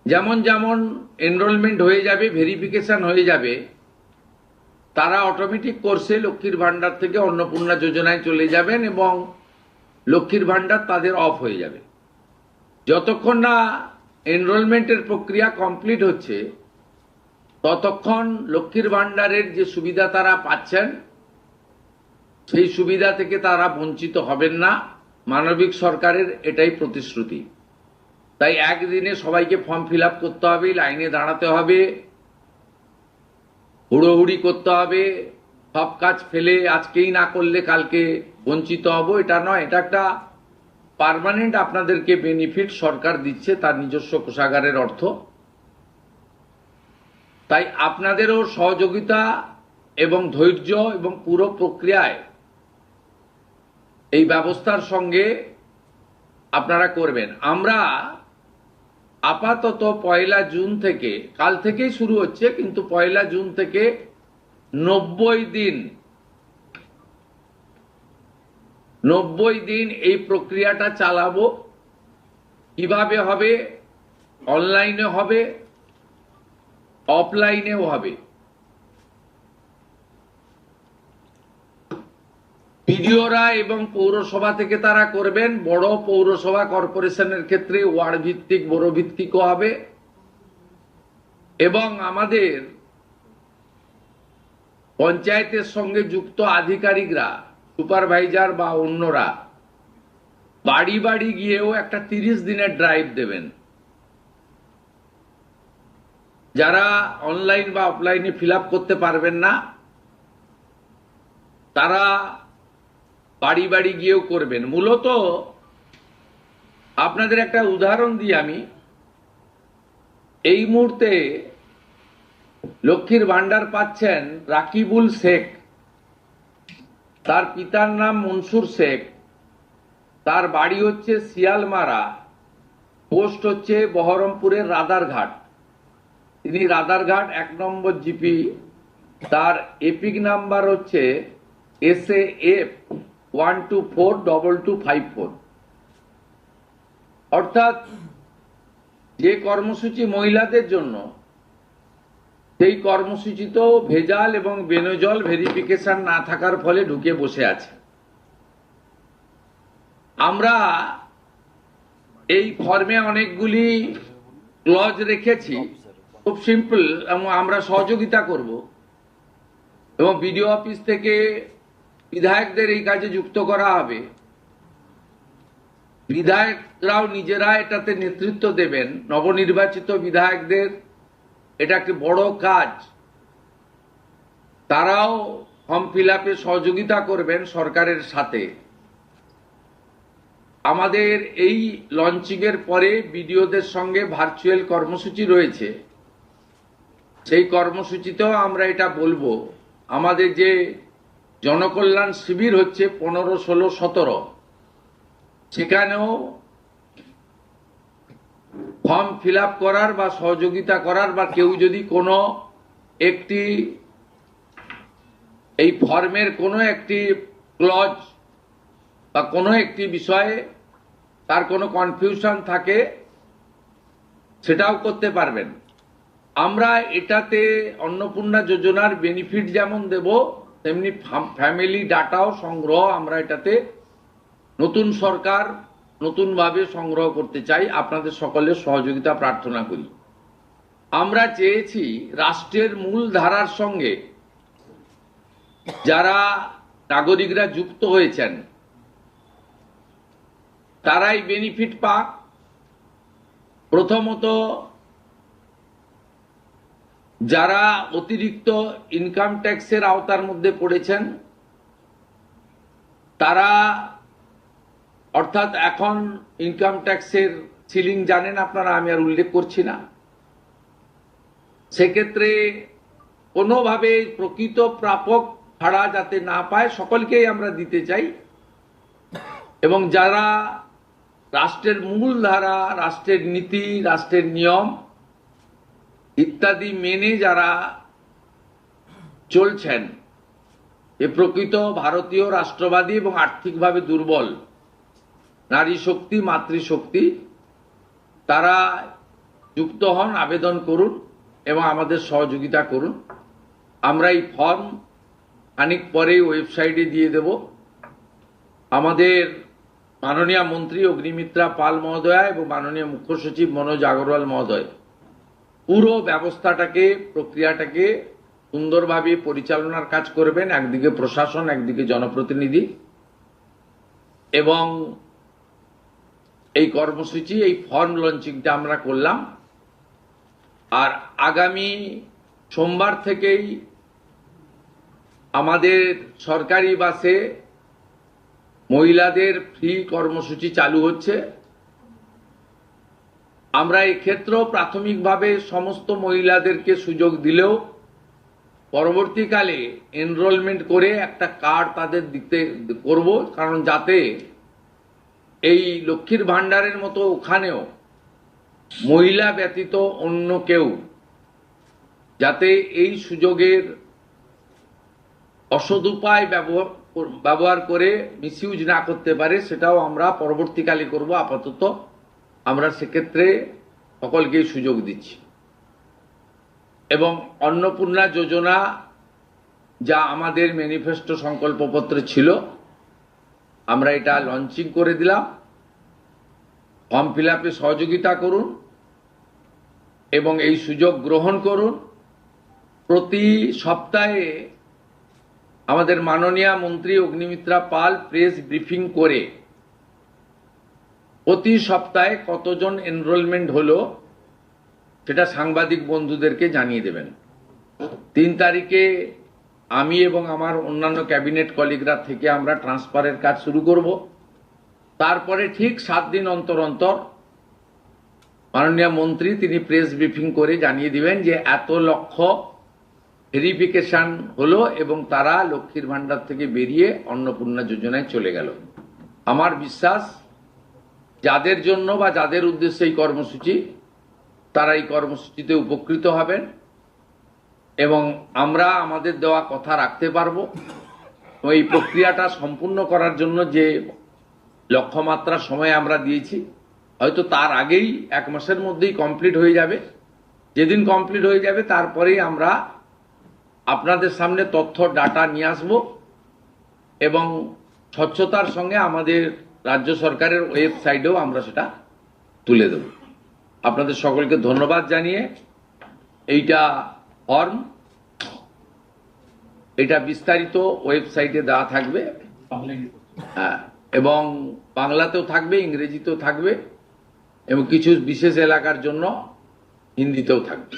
যেমন যেমন এনরোলমেন্ট হয়ে যাবে, ভেরিফিকেশন হয়ে যাবে, তারা অটোমেটিক কোর্সে লক্ষ্মীর ভান্ডার থেকে অন্নপূর্ণা যোজনায় চলে যাবেন এবং লক্ষ্মীর ভান্ডার তাদের অফ হয়ে যাবে। যতক্ষণ না এনরোলমেন্টের প্রক্রিয়া কমপ্লিট হচ্ছে ততক্ষণ লক্ষ্মীর ভান্ডারের যে সুবিধা তারা পাচ্ছেন সেই সুবিধা থেকে তারা বঞ্চিত হবেন না। মানবিক সরকারের এটাই প্রতিশ্রুতি। তাই একদিনে সবাইকে ফর্ম ফিল আপ করতে হবে, লাইনে দাঁড়াতে হবে, হুড়োহুড়ি করতে হবে, সব কাজ ফেলে আজকেই না করলে কালকে বঞ্চিত হব, এটা নয়। এটা একটা পার্মানেন্ট আপনাদেরকে বেনিফিট সরকার দিচ্ছে তার নিজস্ব কোষাগারের অর্থ। তাই আপনাদেরও সহযোগিতা এবং ধৈর্য এবং পুরো প্রক্রিয়ায় এই ব্যবস্থার সঙ্গে আপনারা করবেন। আমরা আপাতত 1 জুন থেকে, কাল থেকেই শুরু হচ্ছে, কিন্তু 1 জুন থেকে 90 দিন এই প্রক্রিয়াটা চালাবো। কিভাবে হবে? অনলাইনে হবে, অফলাইনেও হবে। বিডিওরা এবং পৌরসভা থেকে তারা করবেন। বড় পৌরসভা কর্পোরেশনের ক্ষেত্রে ওয়ার্ড ভিত্তিক, বড় ভিত্তিকও হবে। এবং আমাদের পঞ্চায়েতের সঙ্গে যুক্ত আধিকারিকরা, সুপারভাইজার বা অন্যরা বাড়ি বাড়ি গিয়েও একটা 30 দিনের ড্রাইভ দেবেন। যারা অনলাইন বা অফলাইনে ফিল আপ করতে পারবেন না তারা বাড়ি বাড়ি গিয়েও করবেন। মূলত আপনাদের একটা উদাহরণ দিই আমি। এই মুহূর্তে লক্ষ্মীর ভান্ডার পাচ্ছেন রাকিবুল শেখ, তার পিতার নাম মনসুর শেখ, তার বাড়ি হচ্ছে শিয়ালমারা, পোস্ট হচ্ছে বহরমপুরের রাদারঘাট। তিনি রাদারঘাট 1 নম্বর জিপি, তার এপিক নাম্বার হচ্ছে SAF 1242254। অর্থাৎ যে কর্মসূচি মহিলাদের জন্য, সেই কর্মসূচিতেও ভেজাল এবং বেনজল ভেরিফিকেশন না থাকার ফলে ঢুকে বসে আছে। আমরা এই ফর্মে অনেকগুলি ক্লজ রেখেছি, খুব সিম্পল, এবং আমরা সহযোগিতা করব। এবং বিডিও অফিস থেকে বিধায়কদের এই কাজে যুক্ত করা হবে। বিধায়করাও নিজেরা এটাতে নেতৃত্ব দেবেন। নবনির্বাচিত বিধায়কদের এটা একটি বড় কাজ। তারাও ফর্ম ফিল আপে সহযোগিতা করবেন সরকারের সাথে। আমাদের এই লঞ্চিং এর পরে বিডিওদের সঙ্গে ভার্চুয়াল কর্মসূচি রয়েছে। সেই কর্মসূচিতেও আমরা এটা বলবো। আমাদের যে জনকল্যাণ শিবির হচ্ছে 15, 16, 17, সেখানেও ফর্ম ফিল আপ করার বা সহযোগিতা করার, বা কেউ যদি কোনো একটি এই ফর্মের কোনো একটি ক্লজ বা কোনো একটি বিষয়ে তার কোনো কনফিউশন থাকে, সেটাও করতে পারবেন। আমরা এটাতে অন্নপূর্ণা যোজনার বেনিফিট যেমন দেব, তেমনি ফ্যামিলি ডাটাও সংগ্রহ আমরা এটাতে নতুন সরকার নতুনভাবে সংগ্রহ করতে চাই। আপনাদের সকলের সহযোগিতা প্রার্থনা করি। আমরা চেয়েছি রাষ্ট্রের মূল ধারার সঙ্গে যারা নাগরিকরা যুক্ত হয়েছেন তারাই বেনিফিট পাক। প্রথমত, যারা অতিরিক্ত ইনকাম ট্যাক্সের আওতার মধ্যে পড়েছেন তারা, অর্থাৎ এখন ইনকাম ট্যাক্সের সিলিং জানেন আপনারা, আমি আর উল্লেখ করছি না। সেক্ষেত্রে কোনোভাবে প্রকৃত প্রাপক ছাড়া যাতে না পায়, সকলকেই আমরা দিতে চাই। এবং যারা রাষ্ট্রের মূল ধারা, রাষ্ট্রের নীতি, রাষ্ট্রের নিয়ম ইত্যাদি মেনে যারা চলছেন, এ প্রকৃত ভারতীয় রাষ্ট্রবাদী এবং আর্থিকভাবে দুর্বল নারী শক্তি, মাতৃশক্তি, তারা যুক্ত হন, আবেদন করুন এবং আমাদের সহযোগিতা করুন। আমরা এই ফর্ম খানিক পরেই ওয়েবসাইটে দিয়ে দেব। আমাদের মাননীয় মন্ত্রী অগ্নিমিত্রা পাল মহোদয়া এবং মাননীয় মুখ্য সচিব মনোজ আগরওয়াল মহোদয় পুরো ব্যবস্থাটাকে, প্রক্রিয়াটাকে সুন্দরভাবে পরিচালনার কাজ করবেন। একদিকে প্রশাসন, একদিকে জনপ্রতিনিধি, এবং এই কর্মসূচি, এই ফর্ম লঞ্চিংটা আমরা করলাম। আর আগামী সোমবার থেকেই আমাদের সরকারি বাসে মহিলাদের ফ্রি কর্মসূচি চালু হচ্ছে। আমরা এক্ষেত্রেও প্রাথমিকভাবে সমস্ত মহিলাদেরকে সুযোগ দিলেও পরবর্তীকালে এনরোলমেন্ট করে একটা কার্ড তাদের দিতে করব, কারণ যাতে এই লক্ষ্মীর ভাণ্ডারের মতো ওখানেও মহিলা ব্যতীত অন্য কেউ যাতে এই সুযোগের অসদুপায় ব্যবহার করে মিসইউজ না করতে পারে, সেটাও আমরা পরবর্তীকালে করব। আপাতত আমরা সেক্ষেত্রে সকলকেই সুযোগ দিচ্ছি। এবং অন্নপূর্ণা যোজনা যা আমাদের ম্যানিফেস্টো সংকল্পপত্রে ছিল, আমরা এটা লঞ্চিং করে দিলাম। ফর্ম ফিল আপে সহযোগিতা করুন এবং এই সুযোগ গ্রহণ করুন। প্রতি সপ্তাহে আমাদের মাননীয় মন্ত্রী অগ্নিমিত্রা পাল প্রেস ব্রিফিং করে প্রতি সপ্তাহে কতজন এনরোলমেন্ট হলো সেটা সাংবাদিক বন্ধুদেরকে জানিয়ে দেবেন। 3 তারিখে আমি এবং আমার অন্যান্য ক্যাবিনেট কলিগরা থেকে আমরা ট্রান্সফারের কাজ শুরু করব। তারপরে ঠিক 7 দিন অন্তর অন্তর মাননীয় মন্ত্রী তিনি প্রেস ব্রিফিং করে জানিয়ে দিবেন যে এত লক্ষ ভেরিফিকেশন হলো এবং তারা লক্ষ্মীর ভাণ্ডার থেকে বেরিয়ে অন্নপূর্ণা যোজনায় চলে গেল। আমার বিশ্বাস যাদের জন্য বা যাদের উদ্দেশ্যে এই কর্মসূচি, তারা এই কর্মসূচিতে উপকৃত হবেন এবং আমরা আমাদের দেওয়া কথা রাখতে পারবো। এই প্রক্রিয়াটা সম্পূর্ণ করার জন্য যে লক্ষ্যমাত্রা সময় আমরা দিয়েছি, হয়তো তার আগেই 1 মাসের মধ্যেই কমপ্লিট হয়ে যাবে। যেদিন কমপ্লিট হয়ে যাবে তারপরেই আমরা আপনাদের সামনে তথ্য ডাটা নিয়ে আসব এবং স্বচ্ছতার সঙ্গে আমাদের রাজ্য সরকারের ওয়েবসাইটেও আমরা সেটা তুলে দেব। আপনাদের সকলকে ধন্যবাদ জানিয়ে এইটা ফর্ম, এটা বিস্তারিত ওয়েবসাইটে দেওয়া থাকবে, হ্যাঁ, এবং বাংলাতেও থাকবে, ইংরেজিতেও থাকবে এবং কিছু বিশেষ এলাকার জন্য হিন্দিতেও থাকবে।